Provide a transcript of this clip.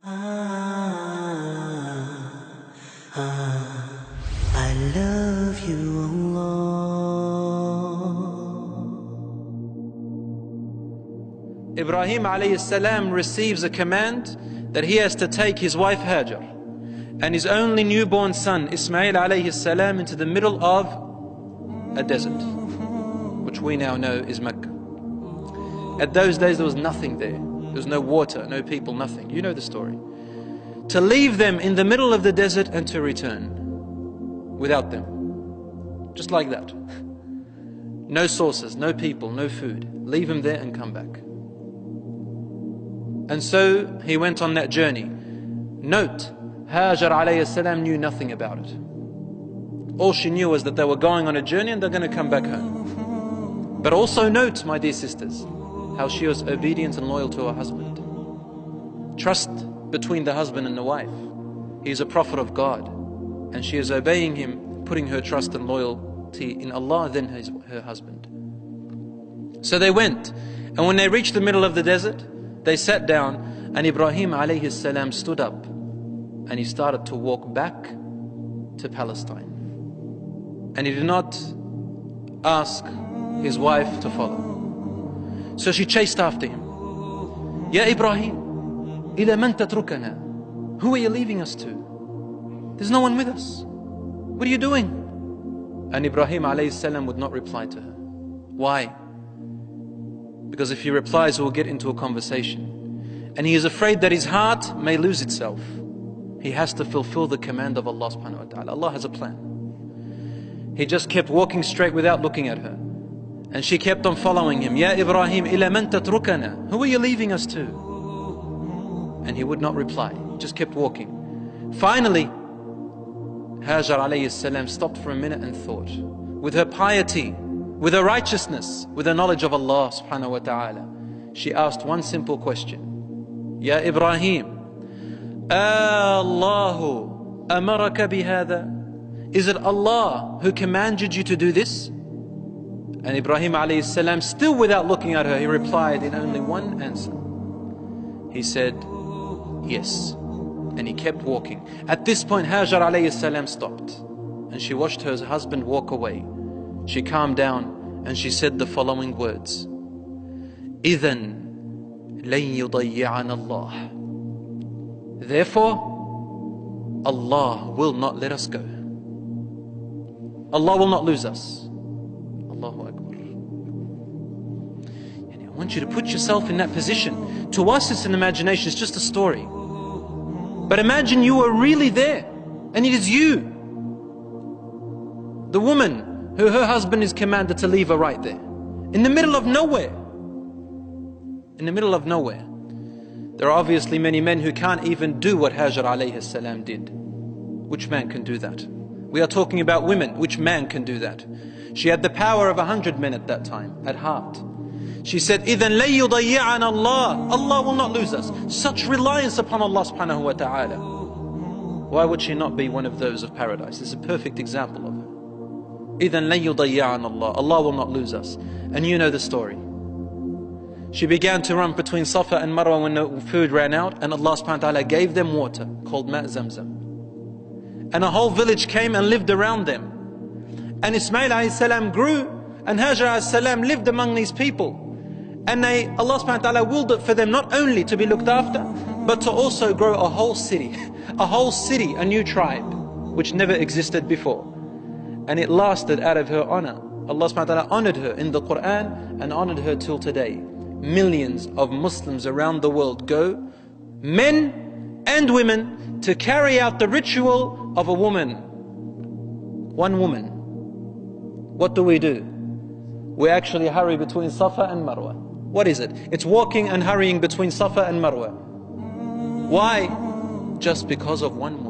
I love you, Allah. Ibrahim alayhi salam receives a command that he has to take his wife Hajar and his only newborn son Ismail alayhi salam into the middle of a desert, which we now know is Mecca. At those days there was nothing there. There was no water, no people, nothing. You know the story. To leave them in the middle of the desert and to return without them. Just like that. No sources, no people, no food. Leave him there and come back. And so he went on that journey. Note, Hajar alayhi salam knew nothing about it. All she knew was that they were going on a journey and they're going to come back home. But also note, my dear sisters, how she was obedient and loyal to her husband. Trust between the husband and the wife. He is a prophet of God, and she is obeying him, putting her trust and loyalty in Allah, then her husband. So they went, and when they reached the middle of the desert, they sat down, and Ibrahim alayhi salam stood up, and he started to walk back to Palestine. And he did not ask his wife to follow. So she chased after him. Ya Ibrahim, إِلَى مَنْ تَتْرُكَنَا? Who are you leaving us to? There's no one with us. What are you doing? And Ibrahim alayhi salam would not reply to her. Why? Because if he replies, we'll get into a conversation. And he is afraid that his heart may lose itself. He has to fulfill the command of Allah subhanahu wa ta'ala. Allah has a plan. He just kept walking straight without looking at her. And she kept on following him. Ya Ibrahim, إِلَى مَنْ تَتْرُكَنَا? Who are you leaving us to? And he would not reply. He just kept walking. Finally, Hajar alayhi salam stopped for a minute and thought. With her piety, with her righteousness, with her knowledge of Allah subhanahu wa ta'ala, she asked one simple question. Ya Ibrahim, Allahu amaraka bihada? Is it Allah who commanded you to do this? And Ibrahim alayhi salam, still without looking at her, he replied in only one answer. He said, yes. And he kept walking. At this point, Hajar alayhi salam stopped. And she watched her husband walk away. She calmed down and she said the following words. إِذَنْ لَنْ يُضَيِّعَنَ اللَّهِ. Therefore, Allah will not let us go. Allah will not lose us. Allahu Akbar. I want you to put yourself in that position. To us it's an imagination, it's just a story. But imagine you are really there, and it is you, the woman who her husband is commanded to leave her right there, in the middle of nowhere. In the middle of nowhere. There are obviously many men who can't even do what Hajar alayhi salam did. Which man can do that? We are talking about women. Which man can do that? She had the power of 100 men at that time, at heart. She said, إِذَنْ لَنْ يُضَيِّعَنَ اللَّهِ. Allah will not lose us. Such reliance upon Allah subhanahu wa ta'ala. Why would she not be one of those of paradise? This is a perfect example of her. إِذَنْ لَنْ يُضَيِّعَنَ اللَّهِ. Allah will not lose us. And you know the story. She began to run between Safa and Marwa when the food ran out, and Allah subhanahu wa ta'ala gave them water called Ma' Zamzam. And a whole village came and lived around them. And Ismail alayhi salam grew, and Hajar alayhi salam lived among these people. And Allah subhanahu wa ta'ala willed it for them not only to be looked after, but to also grow a whole city, a new tribe, which never existed before. And it lasted out of her honor. Allah subhanahu wa ta'ala honored her in the Quran and honored her till today. Millions of Muslims around the world go, men and women, to carry out the ritual of a woman. One woman. What do? We actually hurry between Safa and Marwa. What is it? It's walking and hurrying between Safa and Marwa. Why? Just because of one woman.